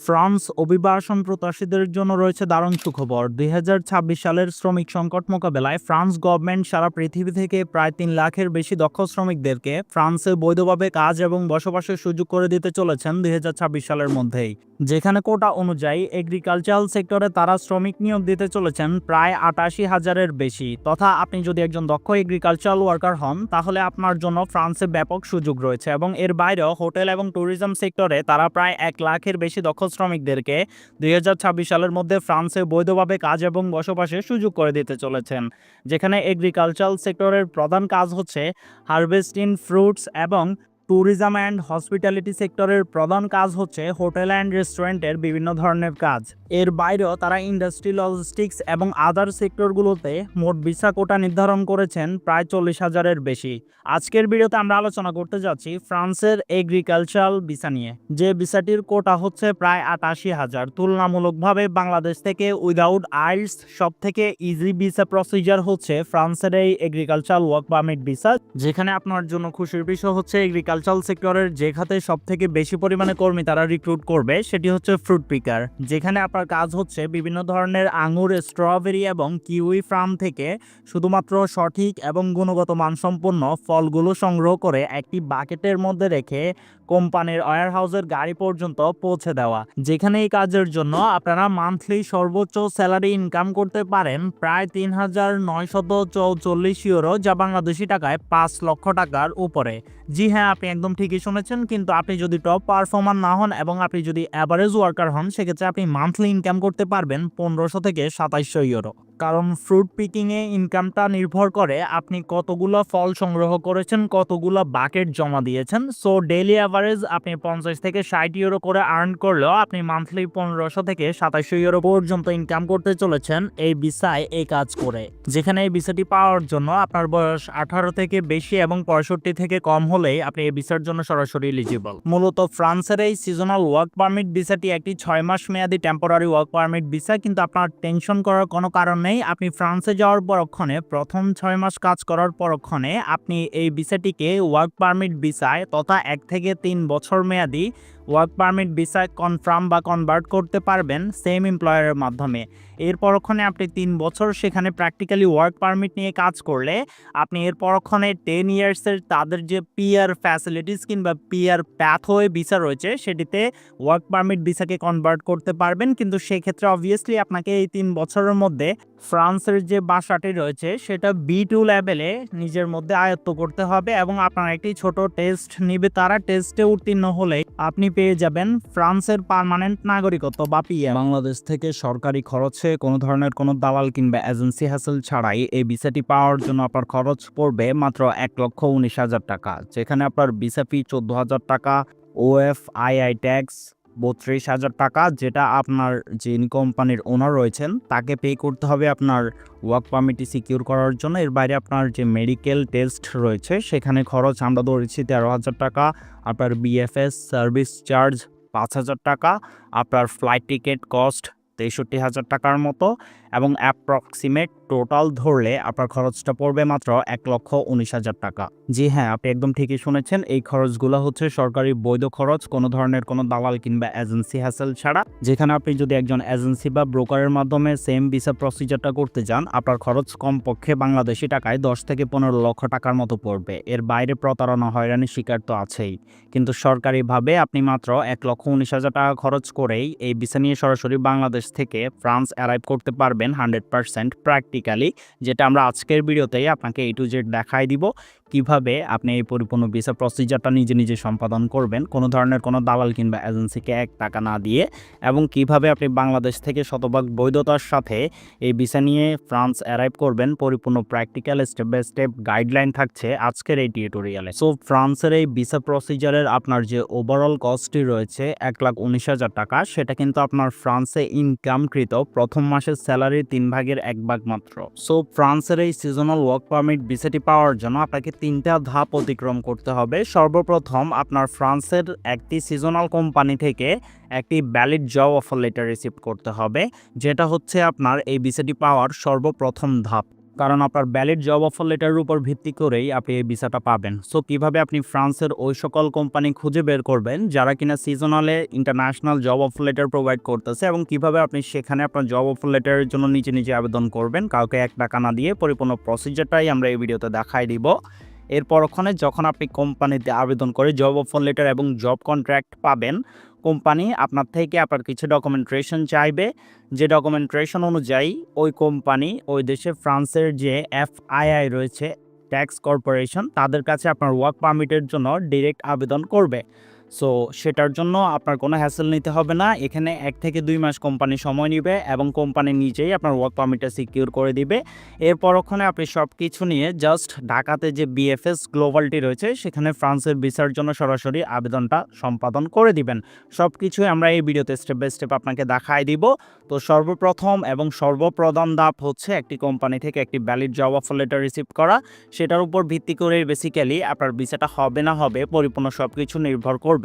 France অভিবাসন প্রত্যাশীদের জন্য রয়েছে দারুণ সুখবর। ২০২৬ সালের শ্রমিক সংকট মোকাবেলায় ফ্রান্স গভর্নমেন্ট সারা পৃথিবী থেকে প্রায় ৩ লাখের বেশি দক্ষ শ্রমিকদেরকে ফ্রান্সে বৈধভাবে কাজ এবং বসবাসের সুযোগ করে দিতে চলেছেন ২০২৬ সালের মধ্যেই। যেখানে কোটা অনুযায়ী এগ্রিকালচারাল সেক্টরে তারা শ্রমিক নিয়োগ দিতে চলেছেন প্রায় ৮৮,০০০-এর বেশি। তথা আপনি যদি একজন দক্ষ এগ্রিকালচারাল ওয়ার্কার হন তাহলে আপনার জন্য ফ্রান্সে ব্যাপক সুযোগ রয়েছে, এবং এর বাইরেও হোটেল এবং ট্যুরিজম সেক্টরে তারা প্রায় ১ লাখের বেশি দক্ষ শ্রমিকদেরকে ২০২৬ সালের মধ্যে ফ্রান্সে বৈধভাবে কাজ এবং বসবাসের সুযোগ করে দিতে চলেছেন। যেখানে এগ্রিকালচারাল সেক্টরের প্রধান কাজ হচ্ছে হারভেস্টিং ফ্রুটস, এবং ট্যুরিজম অ্যান্ড হসপিটালিটি সেক্টরের প্রধান কাজ হচ্ছে হোটেল অ্যান্ড রেস্টুরেন্টের বিভিন্ন ধরনের কাজ। এর বাইরেও তারা ইন্ডাস্ট্রি, লজিস্টিক্স এবং আদার সেক্টরগুলোতে মোট ভিসা কোটা নির্ধারণ করেছেন প্রায় ৪০,০০০-এর বেশি। আজকের ভিডিওতে আমরা আলোচনা করতে যাচ্ছি ফ্রান্সের এগ্রিকালচারাল ভিসা নিয়ে, যে ভিসাটির কোটা হচ্ছে প্রায় ৮৮,০০০। তুলনামূলকভাবে বাংলাদেশ থেকে উইদাউট আইলস সব থেকে ইজি ভিসা প্রসিজার হচ্ছে ফ্রান্সের এই এগ্রিকালচারাল ওয়ার্ক পারমিট ভিসা। যেখানে আপনার জন্য খুশির বিষয় হচ্ছে এগ্রিকালচারাল সেক্টরের যে খাতে সব থেকে বেশি পরিমাণে কর্মী তারা রিক্রুট করবে সেটি হচ্ছে ফ্রুট পিকার। যেখানে আপনার কাজ হচ্ছে বিভিন্ন ধরনের আঙুর, স্ট্রবেরি এবং কিউই ফার্ম থেকে শুধুমাত্র সঠিক এবং গুণগত মানসম্পন্ন ফলগুলো সংগ্রহ করে একটি বাকেটের মধ্যে রেখে কোম্পানির ওয়্যারহাউসের গাড়ি পর্যন্ত পৌঁছে দেওয়া। যেখানে এই কাজের জন্য আপনারা মান্থলি সর্বোচ্চ স্যালারি ইনকাম করতে পারেন প্রায় ৩,৯৪৪ ইউরো, যা বাংলাদেশি টাকায় ৫ লক্ষ টাকার উপরে। জি হ্যাঁ, আপনি একদম ঠিকই শুনেছেন, কিন্তু আপনি যদি টপ পারফর্মার না হন এবং আপনি যদি অ্যাভারেজ ওয়ার্কার হন সেক্ষেত্রে আপনি মান্থলি ইনকাম করতে পারবেন ১৫০০ থেকে ২৭০০ ইউরো। কারণ ফ্রুট পিকিংয়ে ইনকামটা নির্ভর করে আপনি কতগুলো ফল সংগ্রহ করেছেন, কতগুলো বাকেট জমা দিয়েছেন। সো ডেইলি অ্যাভারেজ আপনি ৫০ থেকে ৬০ ইউরো করে আর্ন করলেও আপনি মান্থলি ১৫০০ থেকে ২৭০০ ইউরো পর্যন্ত ইনকাম করতে চলেছেন এই ভিসায় এই কাজ করে। যেখানে এই ভিসাটি পাওয়ার জন্য আপনার বয়স ১৮ থেকে বেশি এবং ৬৫ থেকে কম হলেই আপনি এই ভিসার জন্য সরাসরি এলিজিবল। মূলত ফ্রান্সের এই সিজনাল ওয়ার্ক পারমিট ভিসাটি একটি ৬ মাস মেয়াদী টেম্পোরারি ওয়ার্ক পারমিট ভিসা, কিন্তু আপনার টেনশন করার কোনো কারণ নেই। আপনি ফ্রান্সে যাওয়ার পরক্ষণে প্রথম ৬ মাস কাজ করার পরক্ষণে আপনি এই ভিসাটিকে ওয়ার্ক পারমিট ভিসায় তথা ১ থেকে ৩ বছর মেয়াদী ওয়ার্ক পারমিট ভিসায় কনফার্ম বা কনভার্ট করতে পারবেন সেম এমপ্লয়ারের মাধ্যমে। এর পরক্ষণে আপনি ৩ বছর সেখানে প্র্যাকটিক্যালি ওয়ার্ক পারমিট নিয়ে কাজ করলে আপনি এর পরক্ষণে 10 ইয়ার্সের তাদের যে পিআর ফ্যাসিলিটিস কিংবা পিআর প্যাথওয়ে ভিসা রয়েছে সেটিতে ওয়ার্ক পারমিট ভিসাকে কনভার্ট করতে পারবেন। কিন্তু সেক্ষেত্রে অবভিয়াসলি আপনাকে এই ৩ বছরের মধ্যে ফ্রান্সের যে ভাষাটি রয়েছে সেটা B2 লেভেলে নিজের মধ্যে আয়ত্ত করতে হবে, এবং আপনার একটি ছোট টেস্ট নিবে তারা। টেস্টে উত্তীর্ণ হলেই আপনি পেয়ে যাবেন ফ্রান্সের পার্মানেন্ট নাগরিকত্ব বা পিআর। বাংলাদেশ থেকে সরকারি খরচে কোনো ধরনের কোনো দালাল কিংবা এজেন্সি হ্যাসেল ছাড়াই এই ভিসাটি পাওয়ার জন্য আপনার খরচ পড়বে মাত্র ১,১৯,০০০ টাকা। যেখানে আপনার ভিসা ফি ১৪,০০০ টাকা, OFII ট্যাক্স ৩২,০০০ টাকা, যেটা আপনার যিনি কোম্পানির ওনার রয়েছেন তাকে পে করতে হবে আপনার ওয়ার্ক পারমিটটি সিকিউর করার জন্য। এর বাইরে আপনার যে মেডিকেল টেস্ট রয়েছে সেখানে খরচ আমরা ধরেছি ১৩,০০০ টাকা, আপনার BFS সার্ভিস চার্জ ৫,০০০ টাকা, আপনার ফ্লাইট টিকিট কস্ট ৬৩,০০০ টাকার মতো, এবং অ্যাপ্রক্সিমেট টোটাল ধরলে আপনার খরচটা পড়বে মাত্র ১,১৯,০০০ টাকা। জি হ্যাঁ, আপনি একদম ঠিকই শুনেছেন, এই খরচগুলো হচ্ছে সরকারি বৈধ খরচ, কোনো ধরনের কোনো দালাল কিংবা এজেন্সি হ্যাসেল ছাড়া। যেখানে আপনি যদি একজন এজেন্সি বা ব্রোকারের মাধ্যমে সেম ভিসা প্রসিজারটা করতে যান আপনার খরচ কমপক্ষে বাংলাদেশি টাকায় ১০ থেকে ১৫ লক্ষ টাকার মতো পড়বে। এর বাইরে প্রতারণা, হয়রানির শিকার তো আছেই, কিন্তু সরকারিভাবে আপনি মাত্র ১,১৯,০০০ টাকা খরচ করেই এই ভিসা নিয়ে সরাসরি বাংলাদেশ থেকে ফ্রান্স অ্যারাইভ করতে পারবেন 100% প্র্যাকটিক্যালি, যেটা আমরা আজকের ভিডিওতেই আপনাকে A to Z দেখাই দিব কিভাবে আপনি এই পরিপূর্ণ ভিসা প্রসিজারটা নিজে নিজে সম্পাদন করবেন কোনো ধরনের কোনো দালাল কিংবা এজেন্সিকে ১ টাকা না দিয়ে, এবং কিভাবে আপনি বাংলাদেশ থেকে শতভাগ বৈধতার সাথে এই ভিসা নিয়ে ফ্রান্স অ্যারাইভ করবেন। পরিপূর্ণ practical step by step guideline থাকছে আজকের এই টিউটোরিয়ালে। সো ফ্রান্সের এই ভিসা প্রসিজারের আপনার যে ওভারঅল কস্টটি রয়েছে ১,১৯,০০০ টাকা, সেটা কিন্তু আপনার ফ্রান্সে ইনকামকৃত প্রথম মাসের স্যালারির ৩ ভাগের ১ ভাগ মাত্র। সো ফ্রান্সের এই সিজনাল ওয়ার্ক পারমিট ভিসাটি পাওয়ার জন্য আপনাকে ৩টা ধাপ অতিক্রম করতে হবে। সর্বপ্রথম আপনার ফ্রান্সের একটি সিজনাল কোম্পানি থেকে একটি valid job offer letter receive করতে হবে, যেটা হচ্ছে আপনার এই ভিসাটি পাওয়ার সর্বপ্রথম ধাপ। কারণ আপনার ভ্যালিড জব অফার লেটারের উপর ভিত্তি করেই আপনি এই ভিসাটা পাবেন। সো কিভাবে আপনি ফ্রান্সের ওই সকল কোম্পানি খুঁজে বের করবেন যারা কিনা সিজনালে international job offer letter provide করতেছে, এবং কিভাবে আপনি সেখানে আপনার জব অফার লেটারের জন্য নিজে আবেদন করবেন কাউকে 1 টাকা না দিয়ে, পরিপূর্ণ প্রসিজারটাই আমরা এই ভিডিওতে দেখাই দিব। এরপর ওখানে যখন আপনি কোম্পানিতে আবেদন করে জব অফার লেটার এবং জব কন্ট্রাক্ট পাবেন, কোম্পানি আপনার থেকে আপনার কিছু ডকুমেন্টেশন চাইবে, যে ডকুমেন্টেশন অনুযায়ী ওই কোম্পানি ওই দেশে ফ্রান্সের যে এফআইআই রয়েছে, ট্যাক্স কর্পোরেশন, তাদের কাছে আপনার ওয়ার্ক পারমিটের জন্য ডিরেক্ট আবেদন করবে। সো সেটার জন্য আপনার কোনো হ্যাসেল নিতে হবে না। এখানে 1 থেকে 2 মাস কোম্পানি সময় নেবে এবং কোম্পানি নিজেই আপনার ওয়ার্ক পারমিটটা সিকিউর করে দিবে। এরপর ওখানে আপনি সব কিছু নিয়ে জাস্ট ঢাকাতে যে বিএফএস গ্লোবালটি রয়েছে সেখানে ফ্রান্সের ভিসার জন্য সরাসরি আবেদনটা সম্পাদন করে দিবেন। সব কিছুই আমরা এই ভিডিওতে স্টেপ বাই স্টেপ আপনাকে দেখাই দিব। তো সর্বপ্রথম এবং সর্বপ্রধান ধাপ হচ্ছে একটি কোম্পানি থেকে একটি valid job offer letter receive করা। সেটার উপর ভিত্তি করে বেসিক্যালি আপনার ভিসাটা হবে না হবে পরিপূর্ণ সব কিছু নির্ভর করবে।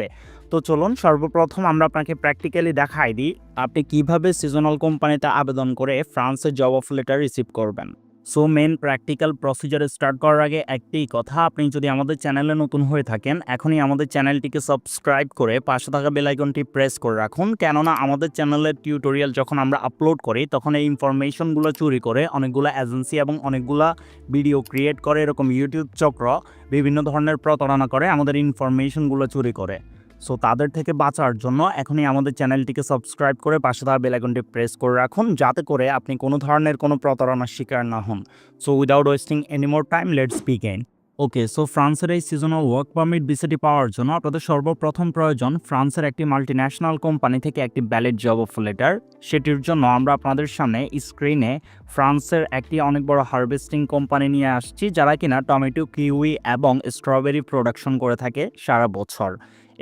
তো চলুন সর্বপ্রথম আমরা আপনাকে প্র্যাকটিক্যালি দেখাই দিই আপনি কিভাবে সিজনাল কোম্পানিতে আবেদন করে ফ্রান্সের জব অফার লেটার রিসিভ করবেন। So main practical procedure start করার আগে একটি কথা, আপনি যদি আমাদের চ্যানেলে নতুন হয়ে থাকেন এখনই আমাদের চ্যানেলটিকে সাবস্ক্রাইব করে পাশে থাকা বেল আইকনটি প্রেস করে রাখুন, কেননা আমাদের চ্যানেলের টিউটোরিয়াল যখন আমরা আপলোড করি তখন এই ইনফরমেশনগুলো চুরি করে অনেকগুলো এজেন্সি এবং অনেকগুলো ভিডিও ক্রিয়েট করে, এরকম ইউটিউব চক্র বিভিন্ন ধরনের প্রতারণা করে, আমাদের ইনফরমেশনগুলো চুরি করে। সো তাদের থেকে বাঁচার জন্য এখনই আমাদের চ্যানেলটিকে সাবস্ক্রাইব করে পাশে থাকা বেল আইকনটি প্রেস করে রাখুন, যাতে করে আপনি কোনো ধরনের কোনো প্রতারণার শিকার না হন। So without wasting any more time, let's begin. Okay, so ফ্রান্সের এই সিজনাল ওয়ার্ক পারমিট ভিসাটি পাওয়ার জন্য আপনাদের সর্বপ্রথম প্রয়োজন ফ্রান্সের একটি মাল্টিন্যাশনাল কোম্পানি থেকে একটি ভ্যালিড জব অফার লেটার। সেটির জন্য আমরা আপনাদের সামনে স্ক্রিনে ফ্রান্সের একটি অনেক বড় হারভেস্টিং কোম্পানি নিয়ে আসছি, যারা কিনা টমেটো, কিউই এবং স্ট্রবেরি প্রোডাকশন করে থাকে সারা বছর।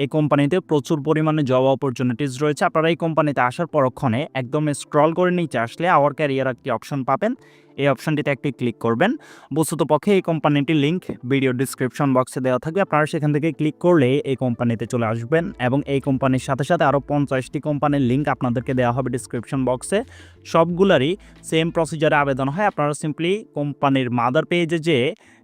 এই কোম্পানিতে প্রচুর পরিমাণে জব অপরচুনিটিস রয়েছে। আপনারা এই কোম্পানিতে আসার পরক্ষণে একদম স্ক্রল করে নিচে আসলে আওয়ার ক্যারিয়ার একটি অপশন পাবেন, এই অপশনটিতে একটি ক্লিক করবেন। বস্তুতপক্ষে এই কোম্পানিটির লিঙ্ক ভিডিও ডিসক্রিপশন বক্সে দেওয়া থাকবে, আপনারা সেখান থেকে ক্লিক করলে এই কোম্পানিতে চলে আসবেন এবং এই কোম্পানির সাথে সাথে আরও 50টি কোম্পানির লিঙ্ক আপনাদেরকে দেওয়া হবে ডিসক্রিপশন বক্সে। সবগুলারই সেম প্রসিজারে আবেদন হয়। আপনারা সিম্পলি কোম্পানির মাদার পেজে যে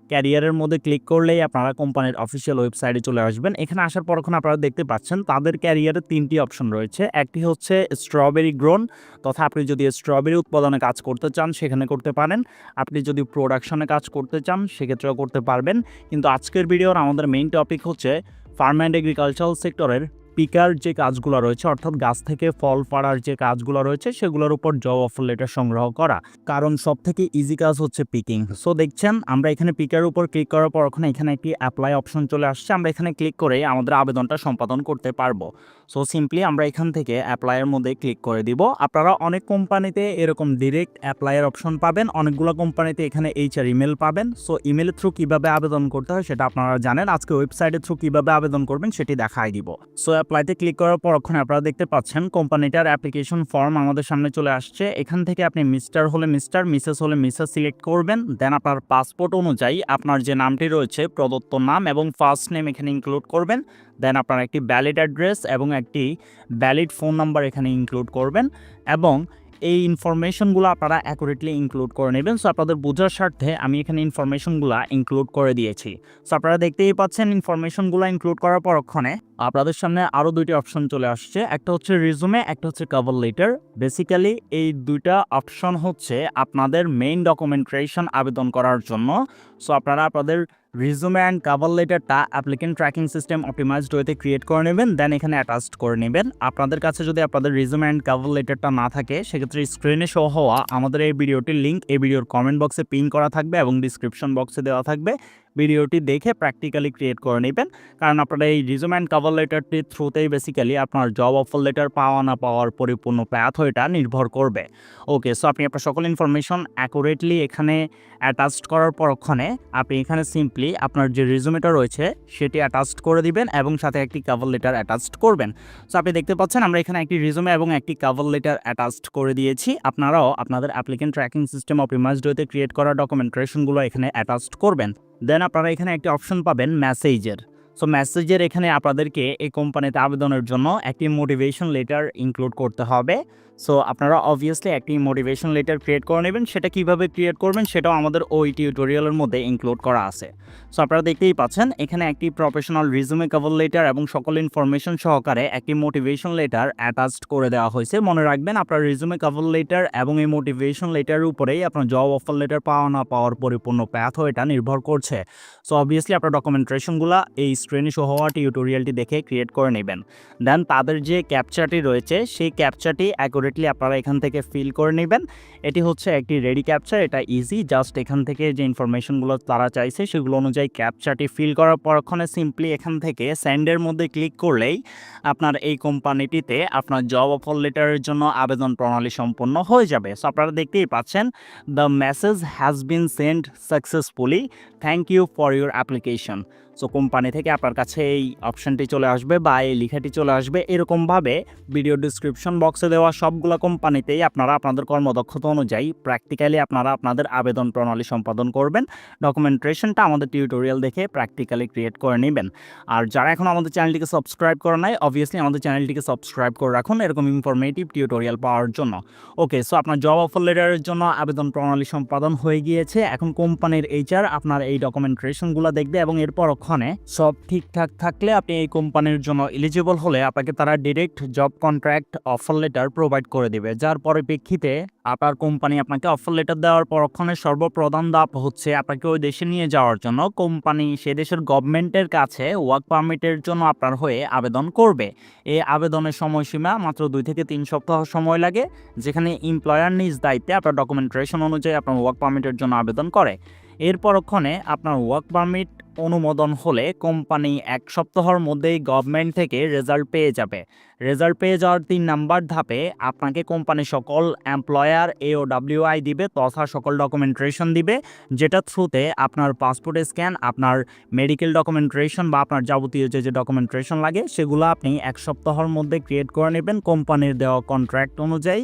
ক্যারিয়ারের মধ্যে ক্লিক করলেই আপনারা কোম্পানির অফিসিয়াল ওয়েবসাইটে চলে আসবেন। এখানে আসার পর এখন আপনারা দেখতে পাচ্ছেন তাদের ক্যারিয়ারে 3টি অপশন রয়েছে। একটি হচ্ছে স্ট্রবেরি গ্রোন, তথা আপনি যদি স্ট্রবেরি উৎপাদনে কাজ করতে চান সেখানে করতে পারেন। আপনি যদি প্রোডাকশনে কাজ করতে চান সেক্ষেত্রেও করতে পারবেন। কিন্তু আজকের ভিডিওর আমাদের মেইন টপিক হচ্ছে ফার্ম অ্যান্ড এগ্রিকালচারাল সেক্টরের পিকার যে কাজগুলো রয়েছে, অর্থাৎ গাছ থেকে ফল পাড়ার যে কাজগুলো রয়েছে সেগুলোর উপর জব অফার লেটার সংগ্রহ করা, কারণ সব থেকে ইজি কাজ হচ্ছে পিকিং। সো দেখছেন আমরা এখানে পিকার উপর ক্লিক করার পর ওখানে এখানে একটি অ্যাপ্লাই অপশন চলে আসছে। আমরা এখানে ক্লিক করে আমাদের আবেদনটা সম্পাদন করতে পারবো। সো সিম্পলি আমরা এখান থেকে অ্যাপ্লাইয়ের মধ্যে ক্লিক করে দিব। আপনারা অনেক কোম্পানিতে এরকম ডিরেক্ট অ্যাপ্লাইয়ের অপশন পাবেন, অনেকগুলো কোম্পানিতে এখানে এইচআর ইমেল পাবেন। সো ইমেলের থ্রু কীভাবে আবেদন করতে হয় সেটা আপনারা জানেন, আজকে ওয়েবসাইটের থ্রু কীভাবে আবেদন করবেন সেটি দেখাই দিব। সো অ্যাপ্লাইতে ক্লিক করার পর ওখানে আপনারা দেখতে পাচ্ছেন কোম্পানিটার অ্যাপ্লিকেশন ফর্ম আমাদের সামনে চলে আসছে। এখান থেকে আপনি মিস্টার হলে মিস্টার, মিসেস হলে মিসেস সিলেক্ট করবেন। দেন আপনার পাসপোর্ট অনুযায়ী আপনার যে নামটি রয়েছে প্রদত্ত নাম এবং ফার্স্ট নেম এখানে ইনক্লুড করবেন। দেন আপনার একটি ভ্যালিড অ্যাড্রেস এবং একটি ভ্যালিড ফোন নাম্বার এখানে ইনক্লুড করবেন এবং এই ইনফরমেশনগুলো আপনারা অ্যাকুরেটলি ইনক্লুড করে নেবেন। সো আপনাদের বোঝার স্বার্থে আমি এখানে ইনফরমেশনগুলো ইনক্লুড করে দিয়েছি। সো আপনারা দেখতেই পাচ্ছেন ইনফরমেশনগুলো ইনক্লুড করার পরক্ষণে আপনাদের সামনে আরও 2টি অপশন চলে আসছে, একটা হচ্ছে রিজুমে, একটা হচ্ছে কভার লেটার। বেসিক্যালি এই 2টা অপশন হচ্ছে আপনাদের মেইন ডকুমেন্টেশন আবেদন করার জন্য। সো আপনারা আপনাদের রিজুমে অ্যান্ড কভার লেটারটা অ্যাপ্লিকেন্ট ট্র্যাকিং সিস্টেম অপটিমাইজড ওয়েতে ক্রিয়েট করে নেবেন, দেন এখানে অ্যাটাচড করে নেবেন। আপনাদের কাছে যদি আপনাদের রিজুমে অ্যান্ড কভার লেটারটা না থাকে সেক্ষেত্রে স্ক্রিনে শো হওয়া আমাদের এই ভিডিওটির লিঙ্ক এই ভিডিওর কমেন্ট বক্সে পিন করা থাকবে এবং ডিসক্রিপশন বক্সে দেওয়া থাকবে। ভিডিওটি দেখে প্র্যাকটিক্যালি ক্রিয়েট করে নেবেন, কারণ আপনারা এই রিজুমে অ্যান্ড কভার লেটারটির থ্রুতেই বেসিক্যালি আপনার জব অফার লেটার পাওয়া না পাওয়ার পরিপূর্ণ প্যাথ এটা নির্ভর করবে। ওকে, সো আপনি আপনার সকল ইনফরমেশন অ্যাকুরেটলি এখানে অ্যাটাচড করার পরক্ষণে আপনি এখানে সিম্পলি আপনার যে রিজুমেটা রয়েছে সেটি অ্যাটাচড করে দিবেন এবং সাথে একটি কভার লেটার অ্যাটাচড করবেন। সো আপনি দেখতে পাচ্ছেন আমরা এখানে একটি রিজুমে এবং একটি কভার লেটার অ্যাটাচড করে দিয়েছি। আপনারাও আপনাদের অ্যাপ্লিকেন্ট ট্র্যাকিং সিস্টেম অপটিমাইজড ওয়েতে ক্রিয়েট করা ডকুমেন্টেশনগুলো এখানে অ্যাটাচড করবেন। দেন আপনারা এখানে একটি অপশন পাবেন মেসেজের। সো মেসেজের এখানে আপনাদেরকে এই কোম্পানিতে আবেদনের জন্য একটি মোটিভেশন লেটার ইনক্লুড করতে হবে। সো আপনারা অবভিয়াসলি একটি মোটিভেশন লেটার ক্রিয়েট করে নেবেন। সেটা কিভাবে ক্রিয়েট করবেন সেটাও আমাদের ওই টিউটোরিয়ালের মধ্যে ইনক্লুড করা আছে। সো আপনারা দেখতেই পাচ্ছেন এখানে একটি প্রফেশনাল রিজুমে কভার লেটার এবং সকল ইনফরমেশন সহকারে একটি মোটিভেশন লেটার অ্যাটাচড করে দেওয়া হয়েছে। মনে রাখবেন আপনার রিজুমে কভার লেটার এবং এই মোটিভেশন লেটারের উপরেই আপনার জব অফার লেটার পাওয়া না পাওয়ার পরিপূর্ণ প্যাথ এটা নির্ভর করছে। সো অবভিয়াসলি আপনার ডকুমেন্টেশনগুলো এই স্ক্রিনে শো হওয়া টিউটোরিয়ালটি দেখে ক্রিয়েট করে নেবেন। দেন তাদের যে ক্যাপচারটি রয়েছে সেই ক্যাপচারটি অ্যাকুরেটলি আপনারা এখান থেকে ফিল করে নেবেন। এটি হচ্ছে একটি রেডি ক্যাপচার, এটা ইজি। জাস্ট এখান থেকে যে ইনফরমেশনগুলো তারা চাইছে সেগুলো অনুযায়ী ক্যাপচারটি ফিল করার পরক্ষণে সিম্পলি এখান থেকে সেন্ডের মধ্যে ক্লিক করলেই আপনার এই কোম্পানিটিতে আপনার জব অফার লেটারের জন্য আবেদন প্রণালী সম্পন্ন হয়ে যাবে। সো আপনারা দেখতেই পাচ্ছেন, the message has been send successfully, thank you for your application. So company থেকে আপনার কাছে এই অপশানটি চলে আসবে বা এই লেখাটি চলে আসবে। এরকমভাবে ভিডিও ডিসক্রিপশন বক্সে দেওয়া সবগুলো কোম্পানিতেই আপনারা আপনাদের কর্মদক্ষতা অনুযায়ী প্র্যাকটিক্যালি আপনারা আপনাদের আবেদন প্রণালী সম্পাদন করবেন। ডকুমেন্টেশনটা আমাদের টিউটোরিয়াল দেখে প্র্যাকটিক্যালি ক্রিয়েট করে নেবেন। আর যারা এখন আমাদের চ্যানেলটিকে সাবস্ক্রাইব করে নাই, অবভিয়াসলি আমাদের চ্যানেলটিকে সাবস্ক্রাইব করে রাখুন এরকম ইনফরমেটিভ টিউটোরিয়াল পাওয়ার জন্য। ওকে, সো আপনার জব অফার লেটারের জন্য আবেদন প্রণালী সম্পাদন হয়ে গিয়েছে। এখন কোম্পানির এইচআর আপনার এই ডকুমেন্টেশনগুলো দেখবে এবং এরপর ওখানে সব ঠিকঠাক থাকলে আপনি এই কোম্পানির জন্য এলিজিবল হলে আপনাকে তারা direct job contract offer letter provide করে দেবে, যার পরিপ্রেক্ষিতে আপনার কোম্পানি আপনাকে অফার লেটার দেওয়ার পরক্ষণে সর্বপ্রধান ধাপ হচ্ছে আপনাকে ওই দেশে নিয়ে যাওয়ার জন্য কোম্পানি সে দেশের গভর্নমেন্টের কাছে ওয়ার্ক পারমিটের জন্য আপনার হয়ে আবেদন করবে। এই আবেদনের সময়সীমা মাত্র 2 থেকে 3 সপ্তাহ সময় লাগে, যেখানে এমপ্লয়ার নিজ দায়িত্বে আপনার ডকুমেন্টেশন অনুযায়ী আপনার ওয়ার্ক পারমিটের জন্য আবেদন করে। এর পরক্ষণে আপনার ওয়ার্ক পারমিট অনুমোদন হলে কোম্পানি 1 সপ্তাহের মধ্যেই গভর্নমেন্ট থেকে রেজাল্ট পেয়ে যাবে। রেজাল্ট পেয়ে যাওয়ার 3 নাম্বার ধাপে আপনাকে কোম্পানি সকল এমপ্লয়ার AOWI দিবে তথা সকল ডকুমেন্টেশন দিবে, যেটা থ্রুতে আপনার পাসপোর্ট স্ক্যান, আপনার মেডিকেল ডকুমেন্টেশন বা আপনার যাবতীয় যে ডকুমেন্টেশন লাগে সেগুলো আপনি 1 সপ্তাহের মধ্যে ক্রিয়েট করে নেবেন কোম্পানির দেওয়া কন্ট্রাক্ট অনুযায়ী।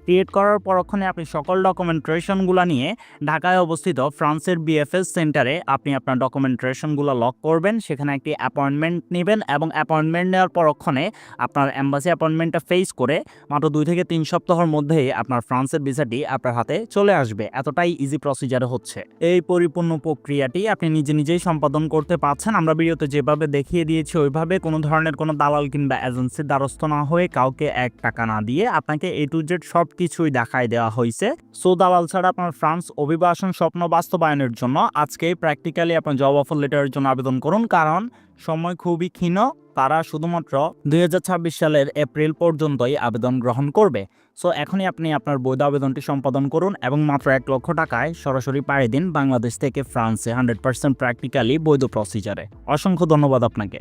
ক্রিয়েট করার পরক্ষণে আপনি সকল ডকুমেন্টেশনগুলো নিয়ে ঢাকায় অবস্থিত ফ্রান্সের BFS সেন্টারে আপনি আপনার ডকুমেন্টেশনগুলো লক করবেন। সেখানে একটি অ্যাপয়েন্টমেন্ট নেবেন এবং অ্যাপয়েন্টমেন্ট নেওয়ার পরক্ষণে আপনার এম্বাসি অ্যাপয়েন্টমেন্টটা ফেস করে মাত্র 2 থেকে 3 সপ্তাহের মধ্যেই আপনার ফ্রান্সের ভিসাটি আপনার হাতে চলে আসবে। এতটাই ইজি প্রসিজারে হচ্ছে এই পরিপূর্ণ প্রক্রিয়াটি আপনি নিজেই সম্পাদন করতে পারছেন। আমরা ভিডিওতে যেভাবে দেখিয়ে দিয়েছি ওইভাবে কোনো ধরনের কোনো দালাল কিংবা এজেন্সির দ্বারস্থ না হয়ে কাউকে 1 টাকা না দিয়ে আপনাকে A to Z সব কিছুই দেখায় দেওয়া হয়েছে। সো দালাল ছাড়া আপনার ফ্রান্স অভিবাসন স্বপ্ন বাস্তবায়নের জন্য আজকেই প্র্যাকটিক্যালি আপনার জব অফার লেটারের জন্য আবেদন করুন, কারণ সময় খুবই ক্ষীণ। তারা শুধুমাত্র 2026 সালের এপ্রিল পর্যন্তই আবেদন গ্রহণ করবে। সো এখনই আপনি আপনার বৈধ আবেদনটি সম্পাদন করুন এবং মাত্র 1 লক্ষ টাকায় সরাসরি পাড়ি দিন বাংলাদেশ থেকে ফ্রান্সে 100% প্র্যাকটিক্যালি বৈধ প্রসিজারে। অসংখ্য ধন্যবাদ আপনাকে।